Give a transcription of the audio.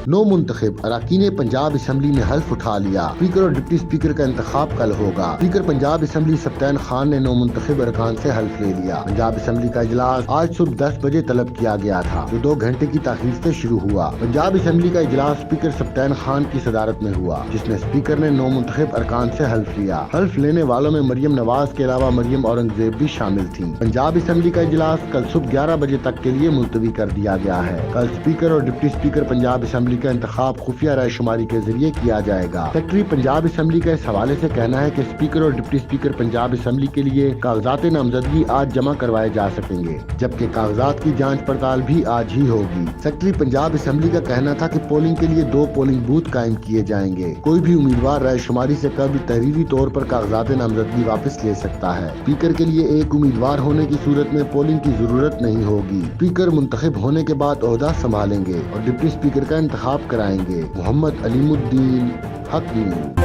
نو منتخب اراکین پنجاب اسمبلی نے حلف اٹھا لیا، اسپیکر اور ڈپٹی اسپیکر کا انتخاب کل ہوگا۔ اسپیکر پنجاب اسمبلی سبطین خان نے نو منتخب ارکان سے حلف لے لیا۔ پنجاب اسمبلی کا اجلاس آج صبح 10 بجے طلب کیا گیا تھا، جو 2 گھنٹے کی تاخیر سے شروع ہوا۔ پنجاب اسمبلی کا اجلاس اسپیکر سبطین خان کی صدارت میں ہوا، جس میں اسپیکر نے نو منتخب ارکان سے حلف لیا۔ حلف لینے والوں میں مریم نواز کے علاوہ مریم اورنگزیب بھی شامل تھیں۔ پنجاب اسمبلی کا اجلاس کل صبح 11 بجے تک کے لیے ملتوی کر دیا گیا ہے۔ کل اسپیکر اور ڈپٹی اسپیکر پنجاب اسمبلی کا انتخاب خفیہ رائے شماری کے ذریعے کیا جائے گا۔ سیکرٹری پنجاب اسمبلی کا اس حوالے سے کہنا ہے کہ اسپیکر اور ڈپٹی اسپیکر پنجاب اسمبلی کے لیے کاغذات نامزدگی آج جمع کروائے جا سکیں گے، جبکہ کاغذات کی جانچ پڑتال بھی آج ہی ہوگی۔ سیکرٹری پنجاب اسمبلی کا کہنا تھا کہ پولنگ کے لیے 2 پولنگ بوتھ قائم کیے جائیں گے۔ کوئی بھی امیدوار رائے شماری سے قبل تحریری طور پر کاغذات نامزدگی واپس لے سکتا ہے۔ اسپیکر کے لیے 1 امیدوار ہونے کی صورت میں پولنگ کی ضرورت نہیں ہوگی۔ اسپیکر منتخب ہونے کے بعد عہدہ سنبھالیں گے اور ڈپٹی اسپیکر کا انتخاب کرائیں گے۔ محمد علیم الدین، حق نیوز۔